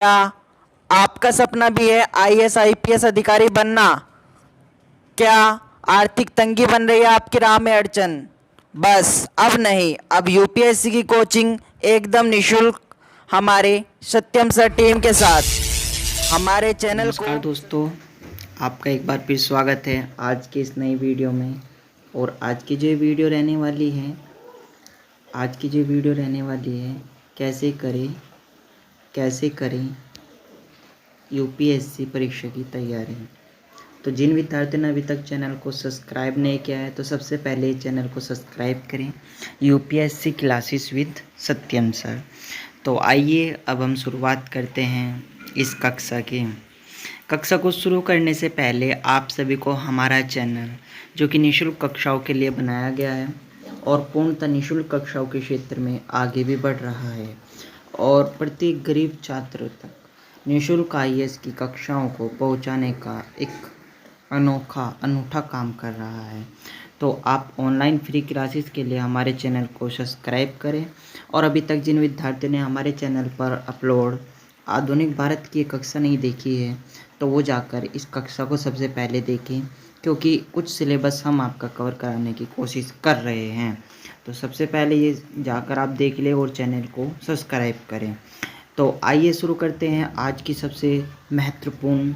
क्या आपका सपना भी है आईएएस आईपीएस अधिकारी बनना? क्या आर्थिक तंगी बन रही है आपकी राह में अड़चन? बस अब नहीं, अब यूपीएससी की कोचिंग एकदम निशुल्क हमारे सत्यम सर टीम के साथ हमारे चैनल को। नमस्कार दोस्तों, आपका एक बार फिर स्वागत है आज की इस नई वीडियो में। और आज की जो वीडियो रहने वाली है कैसे करें यूपीएससी परीक्षा की तैयारी। तो जिन विद्यार्थियों ने अभी तक चैनल को सब्सक्राइब नहीं किया है तो सबसे पहले चैनल को सब्सक्राइब करें, UPSC classes with Satyam sir. तो आइए अब हम शुरुआत करते हैं इस कक्षा को शुरू करने से पहले आप सभी को हमारा चैनल, जो कि निःशुल्क कक्षाओं के लिए बनाया गया है और पूर्णतः निःशुल्क कक्षाओं के क्षेत्र में आगे भी बढ़ रहा है और प्रत्येक गरीब छात्र तक निःशुल्क आईएएस की कक्षाओं को पहुंचाने का एक अनूठा काम कर रहा है। तो आप ऑनलाइन फ्री क्लासेस के लिए हमारे चैनल को सब्सक्राइब करें और अभी तक जिन विद्यार्थियों ने हमारे चैनल पर अपलोड आधुनिक भारत की कक्षा नहीं देखी है तो वो जाकर इस कक्षा को सबसे पहले देखें, क्योंकि कुछ सिलेबस हम आपका कवर कराने की कोशिश कर रहे हैं। तो सबसे पहले ये जाकर आप देख लें और चैनल को सब्सक्राइब करें। तो आइए शुरू करते हैं आज की सबसे महत्वपूर्ण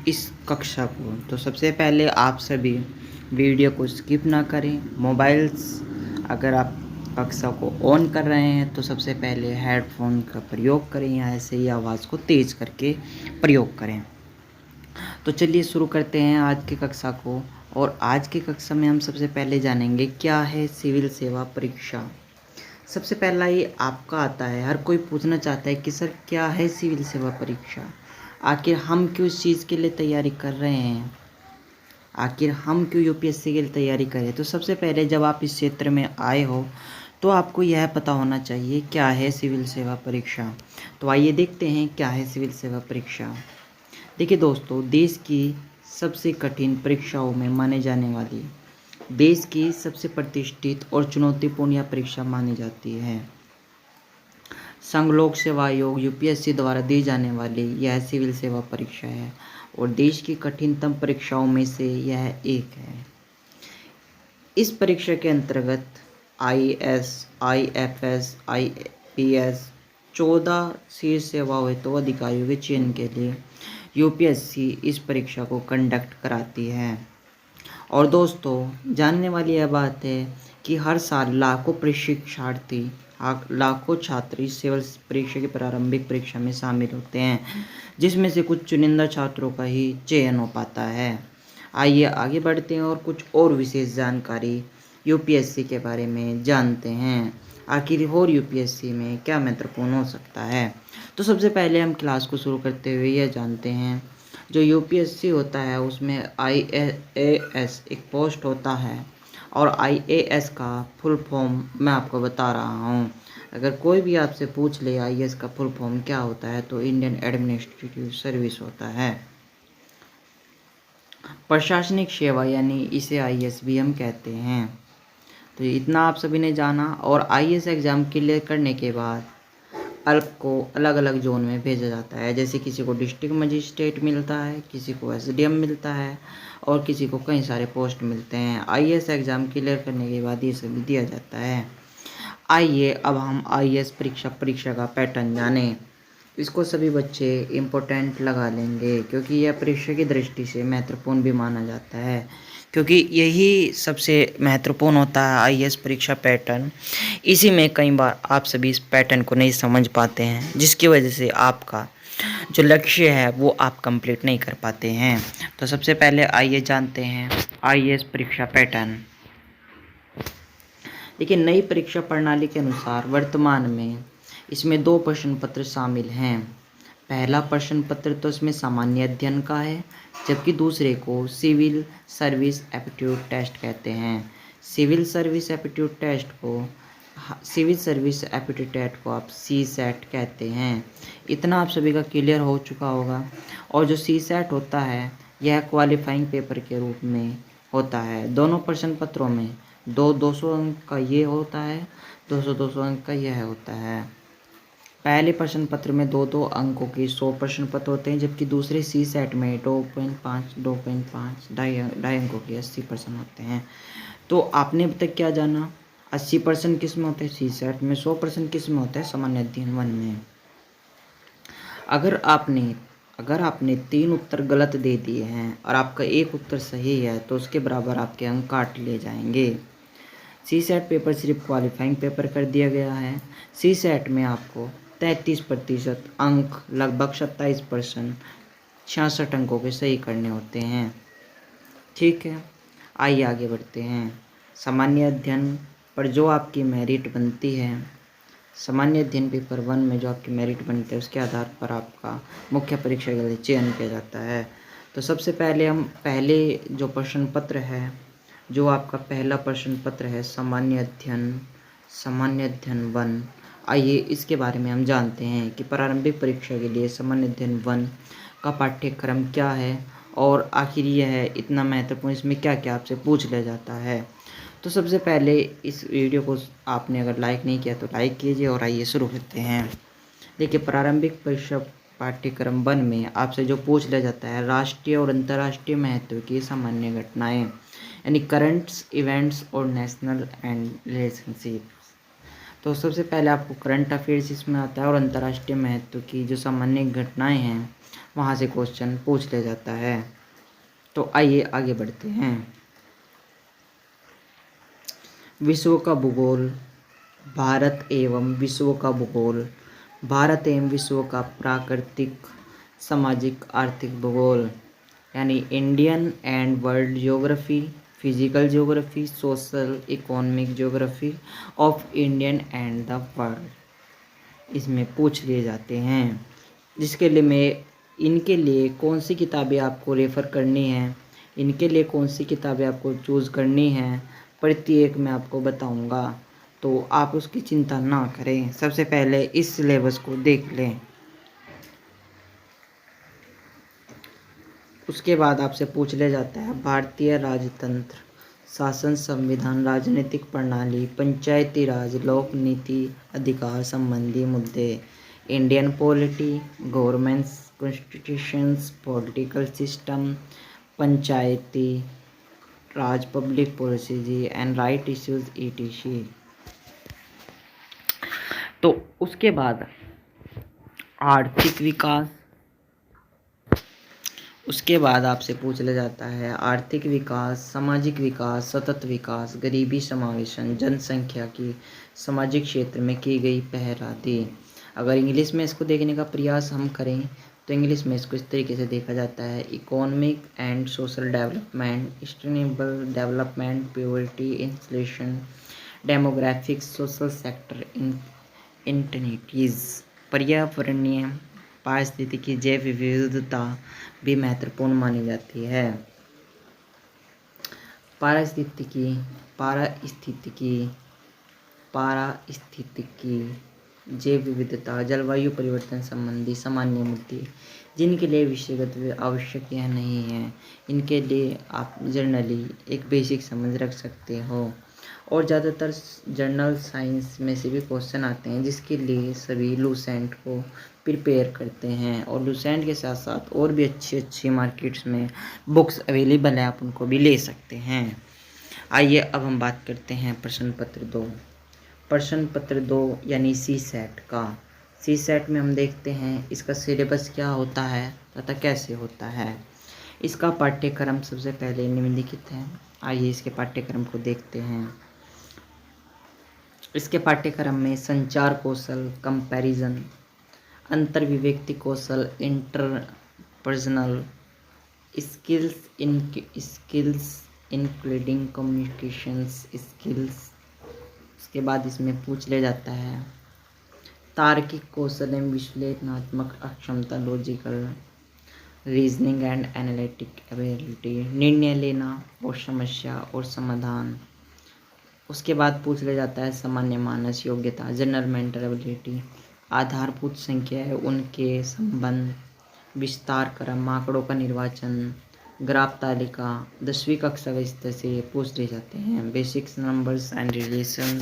इस कक्षा को। तो सबसे पहले आप सभी वीडियो को स्किप ना करें। मोबाइल्स अगर आप कक्षा को ऑन कर रहे हैं तो सबसे पहले हेडफोन का प्रयोग करें या ऐसे ही आवाज़ को तेज़ करके प्रयोग करें। तो चलिए शुरू करते हैं आज की कक्षा को। और आज की कक्षा में हम सबसे पहले जानेंगे क्या है सिविल सेवा परीक्षा। सबसे पहला ये आपका आता है, हर कोई पूछना चाहता है कि सर क्या है सिविल सेवा परीक्षा, आखिर हम क्यों इस चीज़ के लिए तैयारी कर रहे हैं, आखिर हम क्यों यूपीएससी के लिए तैयारी करें। तो सबसे पहले जब आप इस क्षेत्र में आए हो तो आपको यह पता होना चाहिए क्या है सिविल सेवा परीक्षा। तो आइए देखते हैं क्या है सिविल सेवा परीक्षा। देखिए दोस्तों, देश की सबसे कठिन परीक्षाओं में माने जाने वाली, देश की सबसे प्रतिष्ठित और चुनौतीपूर्ण यह परीक्षा मानी जाती है। संघ लोक सेवा आयोग यूपीएससी द्वारा दी जाने वाली यह सिविल सेवा परीक्षा है और देश की कठिनतम परीक्षाओं में से यह एक है। इस परीक्षा के अंतर्गत आईएएस, आईएफएस, आईपीएस 14 शीर्ष सेवा हेतु अधिकारियों के चयन के लिए यूपीएससी इस परीक्षा को कंडक्ट कराती है। और दोस्तों, जानने वाली यह बात है कि हर साल लाखों प्रशिक्षार्थी, लाखों छात्र इस सिविल परीक्षा की प्रारंभिक परीक्षा में शामिल होते हैं, जिसमें से कुछ चुनिंदा छात्रों का ही चयन हो पाता है। आइए आगे बढ़ते हैं और कुछ और विशेष जानकारी यूपीएससी के बारे में जानते हैं। आखिर और यूपीएससी में क्या महत्वपूर्ण हो सकता है। तो सबसे पहले हम क्लास को शुरू करते हुए यह जानते हैं, जो यूपीएससी होता है उसमें आईएएस एक पोस्ट होता है और आईएएस का फुल फॉर्म मैं आपको बता रहा हूँ। अगर कोई भी आपसे पूछ ले आईएएस का फुल फॉर्म क्या होता है तो इंडियन एडमिनिस्ट्रेटिव सर्विस होता है, प्रशासनिक सेवा, यानी इसे आईएएस भी हम कहते हैं। तो इतना आप सभी ने जाना। और आईएएस एग्ज़ाम क्लियर करने के बाद अल्प को अलग अलग जोन में भेजा जाता है। जैसे किसी को डिस्ट्रिक्ट मजिस्ट्रेट मिलता है, किसी को एसडीएम मिलता है और किसी को कई सारे पोस्ट मिलते हैं। आईएएस एग्ज़ाम क्लियर करने के बाद ये सभी दिया जाता है। आइए अब हम आईएएस परीक्षा का पैटर्न जानें। इसको सभी बच्चे इम्पोर्टेंट लगा लेंगे क्योंकि यह परीक्षा की दृष्टि से महत्वपूर्ण भी माना जाता है, क्योंकि यही सबसे महत्वपूर्ण होता है आईएएस परीक्षा पैटर्न। इसी में कई बार आप सभी इस पैटर्न को नहीं समझ पाते हैं, जिसकी वजह से आपका जो लक्ष्य है वो आप कंप्लीट नहीं कर पाते हैं। तो सबसे पहले आइए जानते हैं आईएएस परीक्षा पैटर्न। देखिए, नई परीक्षा प्रणाली के अनुसार वर्तमान में इसमें 2 प्रश्न पत्र शामिल हैं। पहला प्रश्न पत्र तो इसमें सामान्य अध्ययन का है, जबकि दूसरे को सिविल सर्विस एप्टीट्यूड टेस्ट कहते हैं। सिविल सर्विस एप्टीट्यूड टेस्ट को आप सी सेट कहते हैं। इतना आप सभी का क्लियर हो चुका होगा। और जो सी सेट होता है यह क्वालिफाइंग पेपर के रूप में होता है। दोनों प्रश्न पत्रों में 200 अंक का ये होता है, 200 अंक का यह होता है। पहले प्रश्न पत्र में 2-2 अंकों के 100 प्रश्न पत्र होते हैं, जबकि दूसरे सी सेट में 2.5 ढाई अंकों के 80 प्रश्न होते हैं। तो आपने अब तक क्या जाना, 80% किस में होते हैं सी सेट में, 100% किस में होता है सामान्य अध्ययन 1 में। अगर आपने 3 उत्तर गलत दे दिए हैं और आपका एक उत्तर सही है तो उसके बराबर आपके अंक काट लिए जाएंगे। सी सेट पेपर सिर्फ क्वालिफाइंग पेपर कर दिया गया है। सी सेट में आपको 33% अंक, लगभग 27%, 66 अंकों के सही करने होते हैं। ठीक है, आइए आगे बढ़ते हैं। सामान्य अध्ययन पर जो आपकी मेरिट बनती है, सामान्य अध्ययन पेपर 1 में जो आपकी मेरिट बनती है उसके आधार पर आपका मुख्य परीक्षा के लिए चयन किया जाता है। तो सबसे पहले हम पहले जो प्रश्न पत्र है, जो आपका पहला प्रश्न पत्र है सामान्य अध्ययन 1, आइए इसके बारे में हम जानते हैं कि प्रारंभिक परीक्षा के लिए सामान्य अध्ययन 1 का पाठ्यक्रम क्या है और आखिर यह है इतना महत्वपूर्ण, इसमें क्या क्या आपसे पूछ लिया जाता है। तो सबसे पहले इस वीडियो को आपने अगर लाइक नहीं किया तो लाइक कीजिए और आइए शुरू करते हैं। देखिए, प्रारंभिक परीक्षा पाठ्यक्रम 1 में आपसे जो पूछ लिया जाता है, राष्ट्रीय और अंतर्राष्ट्रीय महत्व की सामान्य घटनाएं, यानी करंट्स इवेंट्स और नेशनल एंड रिलेशनशिप। तो सबसे पहले आपको करंट अफेयर्स इसमें आता है और अंतर्राष्ट्रीय महत्व की जो सामान्य घटनाएं हैं वहाँ से क्वेश्चन पूछ लिया जाता है। तो आइए आगे बढ़ते हैं। विश्व का भूगोल, भारत एवं विश्व का भूगोल, भारत एवं विश्व का प्राकृतिक, सामाजिक, आर्थिक भूगोल, यानी Indian and world geography, physical geography, social economic geography of Indian and the world, इसमें पूछ लिए जाते हैं। जिसके लिए इनके लिए कौन सी किताबें आपको रेफ़र करनी है, इनके लिए कौन सी किताबें आपको चूज़ करनी है, प्रत्येक मैं आपको बताऊंगा, तो आप उसकी चिंता ना करें। सबसे पहले इस सिलेबस को देख लें, उसके बाद आपसे पूछ लिया जाता है भारतीय राजतंत्र, शासन, संविधान, राजनीतिक प्रणाली, पंचायती राज, लोक नीति, अधिकार संबंधी मुद्दे, Indian polity, governments, constitutions, political system, Panchayati Raj, public policy and right issues ETC। तो उसके बाद आर्थिक विकास, उसके बाद आपसे पूछ लिया जाता है आर्थिक विकास, सामाजिक विकास, सतत विकास, गरीबी समावेशन, जनसंख्या की सामाजिक क्षेत्र में की गई पहल आदि। अगर इंग्लिश में इसको देखने का प्रयास हम करें तो इंग्लिश में इसको इस तरीके से देखा जाता है, economic and social development, sustainable development, purity, inflation, demographics, social sector इंटरनेटीज, पर्यावरणीय, पारिस्थितिकी, जैव विविधता भी महत्वपूर्ण मानी जाती है। पारिस्थितिकी, जैव विविधता, जलवायु परिवर्तन संबंधी सामान्य मुद्दे, जिनके लिए विषयगत आवश्यक यह नहीं है, इनके लिए आप जनरली एक बेसिक समझ रख सकते हो। और ज़्यादातर जर्नल साइंस में से भी क्वेश्चन आते हैं, जिसके लिए सभी लूसेंट को प्रिपेयर करते हैं। और लूसेंट के साथ साथ और भी अच्छी मार्केट्स में बुक्स अवेलेबल है, आप उनको भी ले सकते हैं। आइए अब हम बात करते हैं प्रश्न पत्र 2। प्रश्न पत्र 2 यानी सी सेट का। सी सेट में हम देखते हैं इसका सिलेबस क्या होता है तथा कैसे होता है। इसका पाठ्यक्रम सबसे पहले निम्नलिखित है। आइए इसके पाठ्यक्रम को देखते हैं। इसके पाठ्यक्रम में संचार कौशल, कंपैरिजन, अंतर्विव्यक्ति कौशल, interpersonal skills including communications skills. उसके बाद इसमें पूछ लिया जाता है तार्किक कौशल एवं विश्लेषणात्मक अक्षमता, logical reasoning and analytic ability, निर्णय लेना और समस्या और समाधान। उसके बाद पूछ लिया जाता है सामान्य मानस योग्यता, जनरल मेंटल एबिलिटी, आधारभूत संख्या है उनके संबंध, विस्तार क्रम, आंकड़ों का निर्वाचन, ग्राफ तालिका, 10वीं कक्षा के स्तर से पूछ लिए जाते हैं। Basics numbers and relation,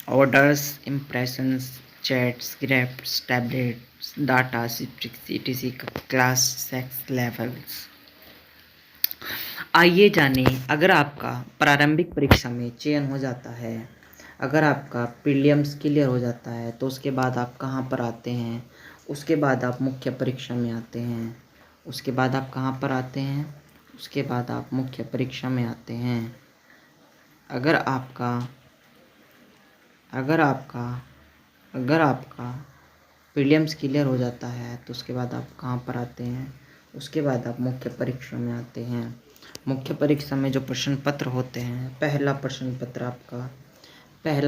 orders, impressions, chats, graphs, tablets, data, etc class sex levels. आइए जानें, अगर आपका प्रारंभिक परीक्षा में चयन हो जाता है, अगर आपका प्रीलिम्स क्लियर हो जाता है, तो उसके बाद आप कहाँ पर आते हैं, उसके बाद आप मुख्य परीक्षा में आते हैं। उसके बाद आप कहाँ पर आते हैं, उसके बाद आप मुख्य परीक्षा में आते हैं। अगर आपका अगर आपका अगर आपका प्रीलिम्स क्लियर हो जाता है, तो उसके बाद आप कहाँ पर आते हैं, उसके बाद आप मुख्य परीक्षा में आते हैं। मुख्य परीक्षा में जो प्रश्न पत्र होते हैं, पहला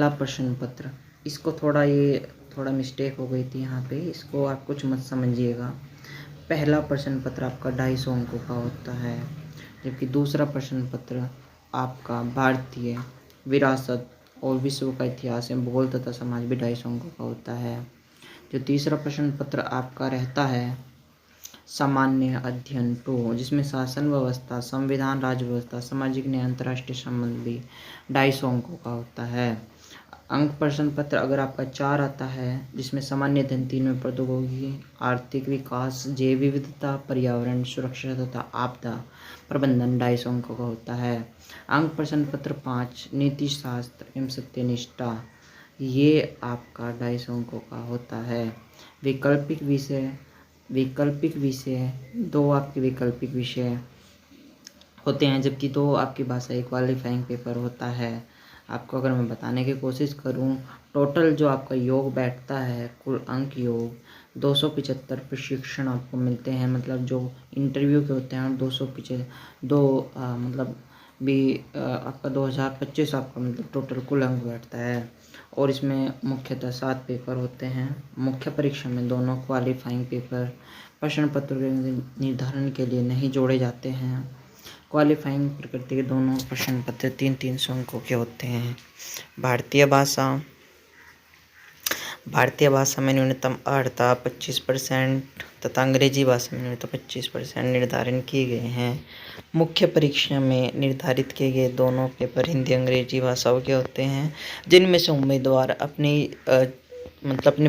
प्रश्न पत्र, इसको थोड़ा मिस्टेक हो गई थी यहाँ पे, इसको आप कुछ मत समझिएगा। पहला प्रश्न पत्र आपका 250 अंकों का होता है, जबकि दूसरा प्रश्न पत्र आपका भारतीय विरासत और विश्व का इतिहास एवं भूगोल तथा समाज भी 250 अंकों का होता है। जो तीसरा प्रश्न पत्र आपका रहता है सामान्य अध्ययन 2, जिसमें शासन व्यवस्था, संविधान, राज्य व्यवस्था, सामाजिक न्याय, अंतर्राष्ट्रीय संबंध भी 250 अंकों का होता है। अंक प्रश्न पत्र अगर आपका 4 आता है, जिसमें सामान्य अध्ययन 3 में प्रौद्योगिकी, आर्थिक विकास, जैव विविधता, पर्यावरण सुरक्षा तथा आपदा प्रबंधन 250 अंकों का होता है। अंक प्रश्न पत्र 5 नीति शास्त्र एवं सत्यनिष्ठा, ये आपका 250 अंकों का होता है। वैकल्पिक विषय 2 आपके वैकल्पिक विषय होते हैं, जबकि 2 आपकी भाषा क्वालिफाइंग पेपर होता है। आपको अगर मैं बताने की कोशिश करूं, टोटल जो आपका योग बैठता है, कुल अंक योग 275 प्रशिक्षण आपको मिलते हैं, मतलब जो इंटरव्यू के होते हैं, 275 मतलब भी आपका 2025 आपका मतलब टोटल कुल अंक बैठता है। और इसमें मुख्यतः 7 पेपर होते हैं। मुख्य परीक्षा में दोनों क्वालिफाइंग पेपर प्रश्न पत्र के निर्धारण के लिए नहीं जोड़े जाते हैं। क्वालिफाइंग प्रकृति के दोनों प्रश्न पत्र 300 अंकों के होते हैं। भारतीय भाषा में न्यूनतम अर्हता 25% तथा अंग्रेजी भाषा में न्यूनतम 25% निर्धारित किए गए हैं। मुख्य परीक्षा में निर्धारित किए गए दोनों पेपर हिंदी अंग्रेजी भाषाओं के होते हैं, जिनमें से उम्मीदवार अपनी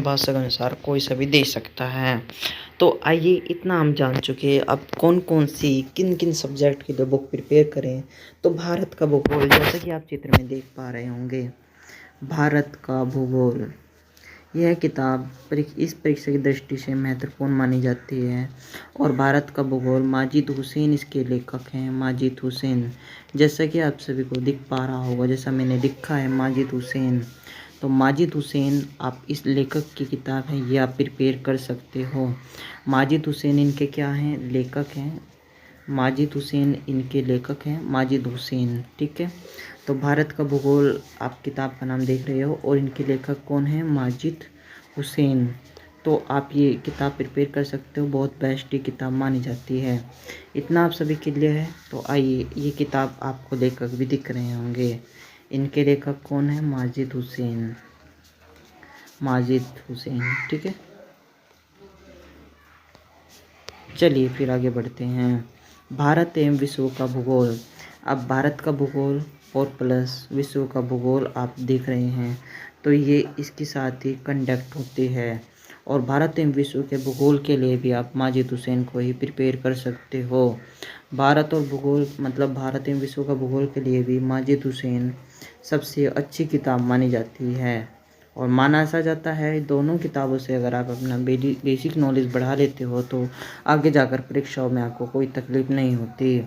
भाषा के अनुसार कोई सा भी दे सकता है। तो आइए, इतना हम जान चुके हैं, अब किन किन सब्जेक्ट की तो बुक प्रिपेयर करें। तो भारत का भूगोल, जैसा कि आप चित्र में देख पा रहे होंगे, भारत का भूगोल, यह किताब इस परीक्षा की दृष्टि से महत्वपूर्ण मानी जाती है। और भारत का भूगोल, माजिद हुसैन इसके लेखक हैं, माजिद हुसैन, जैसा कि आप सभी को दिख पा रहा होगा, जैसा मैंने लिखा है माजिद हुसैन। तो माजिद हुसैन आप इस लेखक की किताब है, ये आप प्रिपेयर कर सकते हो। माजिद हुसैन इनके क्या हैं, लेखक हैं। माजिद हुसैन इनके लेखक हैं, माजिद हुसैन, ठीक है। तो भारत का भूगोल आप किताब का नाम देख रहे हो, और इनके लेखक कौन हैं, माजिद हुसैन। तो आप ये किताब प्रिपेयर कर सकते हो, बहुत बेस्ट ये किताब मानी जाती है। इतना आप सभी के लिए है। तो आइए, ये किताब आपको लेखक भी दिख रहे होंगे, इनके लेखक कौन है, माजिद हुसैन, ठीक है। चलिए फिर आगे बढ़ते हैं। भारत एवं विश्व का भूगोल। अब भारत का भूगोल और प्लस विश्व का भूगोल आप देख रहे हैं, तो ये इसके साथ ही कंडक्ट होती है। और भारत एवं विश्व के भूगोल के लिए भी आप माजिद हुसैन को ही प्रिपेयर कर सकते हो। भारत एवं विश्व का भूगोल के लिए भी माजिद हुसैन सबसे अच्छी किताब मानी जाती है। और माना ऐसा जाता है, दोनों किताबों से अगर आप अपना बेसिक नॉलेज बढ़ा लेते हो, तो आगे जाकर परीक्षाओं में आपको कोई तकलीफ नहीं होती।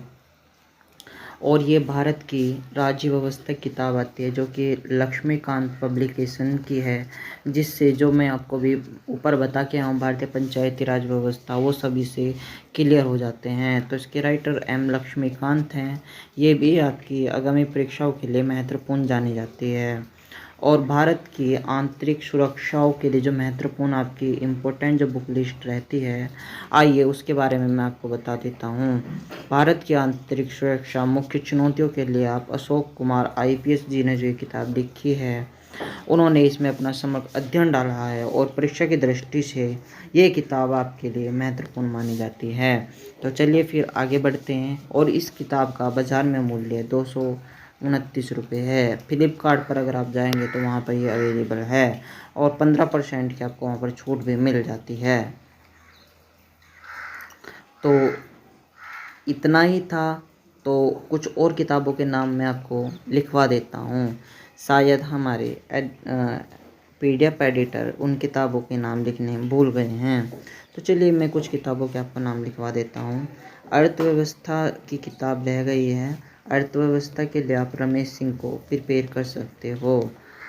और ये भारत की राज्य व्यवस्था किताब आती है, जो कि लक्ष्मीकांत पब्लिकेशन की है, जिससे जो मैं आपको भी ऊपर बता के आया हूँ, भारतीय पंचायती राज व्यवस्था, वो सभी से क्लियर हो जाते हैं। तो इसके राइटर एम लक्ष्मीकांत हैं। ये भी आपकी आगामी परीक्षाओं के लिए महत्वपूर्ण जानी जाती है। और भारत की आंतरिक सुरक्षाओं के लिए जो महत्वपूर्ण आपकी इम्पोर्टेंट जो बुक लिस्ट रहती है, आइए उसके बारे में मैं आपको बता देता हूँ। भारत की आंतरिक सुरक्षा मुख्य चुनौतियों के लिए आप अशोक कुमार IPS जी ने जो ये किताब लिखी है, उन्होंने इसमें अपना समग्र अध्ययन डाला है, और परीक्षा की दृष्टि से ये किताब आपके लिए महत्वपूर्ण मानी जाती है। तो चलिए फिर आगे बढ़ते हैं। और इस किताब का बाज़ार में मूल्य ₹29 है। फ्लिपकार्ट पर अगर आप जाएंगे तो वहाँ पर ये अवेलेबल है और 15% की आपको वहाँ पर छूट भी मिल जाती है। तो इतना ही था। तो कुछ और किताबों के नाम मैं आपको लिखवा देता हूँ, शायद हमारे PDF एडिटर उन किताबों के नाम लिखने भूल गए हैं। तो चलिए मैं कुछ किताबों के आपको नाम लिखवा देता हूँ। अर्थव्यवस्था की किताब रह गई है। अर्थव्यवस्था के लिए आप रमेश सिंह को प्रिपेयर कर सकते हो।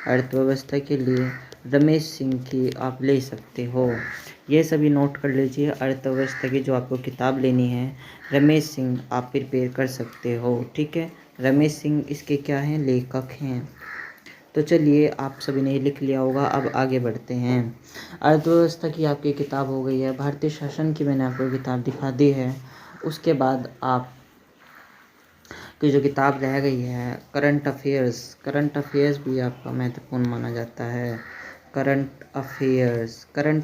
अर्थव्यवस्था के लिए रमेश सिंह की आप ले सकते हो। ये सभी नोट कर लीजिए। अर्थव्यवस्था की जो आपको किताब लेनी है, रमेश सिंह आप प्रिपेयर कर सकते हो। ठीक है, रमेश सिंह इसके क्या हैं, लेखक हैं। तो चलिए आप सभी ने लिख लिया होगा। अब आगे बढ़ते हैं। अर्थव्यवस्था की आपकी किताब हो गई है। भारतीय शासन की मैंने आपको किताब दिखा दी है। उसके बाद आप की जो किताब रह गई है करंट अफेयर्स। करंट अफेयर्स भी आपका महत्वपूर्ण माना जाता है। करंट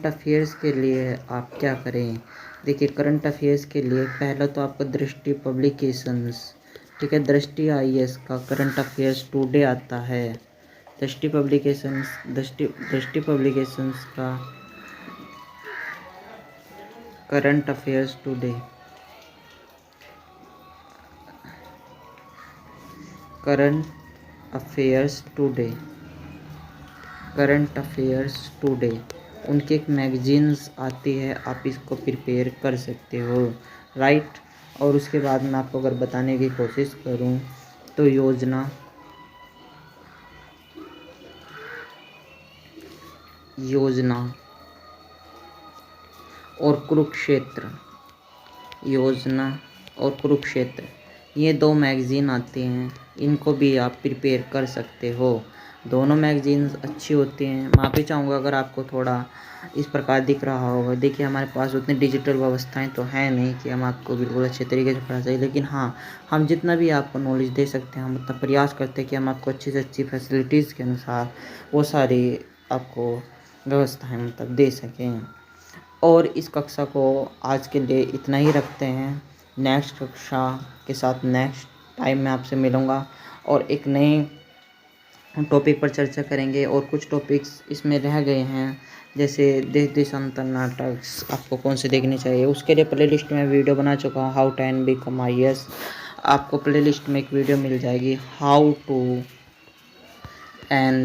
अफेयर्स के लिए आप क्या करें। देखिए, करंट अफेयर्स के लिए पहला तो आपका दृष्टि पब्लिकेशंस, ठीक है, दृष्टि IAS का करंट अफेयर्स टुडे आता है। दृष्टि पब्लिकेशंस का current affairs today, current affairs today उनकी एक मैगजीन्स आती है, आप इसको प्रिपेयर कर सकते हो, राइट। और उसके बाद मैं आपको अगर बताने की कोशिश करूं तो योजना और कुरुक्षेत्र, ये 2 मैगज़ीन आती हैं, इनको भी आप प्रिपेयर कर सकते हो। दोनों मैगज़ीन्स अच्छी होती हैं। माफ़ी चाहूँगा अगर आपको थोड़ा इस प्रकार दिख रहा होगा। देखिए, हमारे पास उतनी डिजिटल व्यवस्थाएं तो हैं नहीं कि हम आपको बिल्कुल अच्छे तरीके से पढ़ा सकें, लेकिन हाँ, हम जितना भी आपको नॉलेज दे सकते हैं हम उतना प्रयास करते हैं कि हम आपको अच्छी से अच्छी फैसिलिटीज़ के अनुसार वो सारी आपको व्यवस्थाएँ दे सकें। और इस कक्षा को आज के लिए इतना ही रखते हैं। नेक्स्ट कक्षा के साथ नेक्स्ट टाइम में आपसे मिलूँगा और एक नए टॉपिक पर चर्चा करेंगे। और कुछ टॉपिक्स इसमें रह गए हैं, जैसे देश देशांतर नाटक आपको कौन से देखने चाहिए, उसके लिए प्लेलिस्ट में वीडियो बना चुका हूँ। हाउ टू बिकम IAS, आपको प्लेलिस्ट में एक वीडियो मिल जाएगी, हाउ टू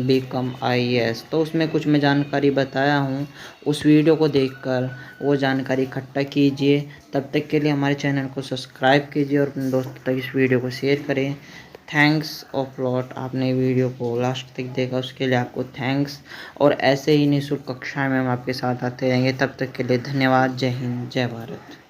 बिकम IAS। तो उसमें कुछ मैं जानकारी बताया हूँ, उस वीडियो को देखकर वो जानकारी इकट्ठा कीजिए। तब तक के लिए हमारे चैनल को सब्सक्राइब कीजिए और अपने दोस्तों तक इस वीडियो को शेयर करें। थैंक्स ऑफ लॉट, आपने वीडियो को लास्ट तक देखा उसके लिए आपको थैंक्स। और ऐसे ही निःशुल्क कक्षाएं में हम आपके साथ आते रहेंगे। तब तक के लिए धन्यवाद। जय हिंद, जय भारत।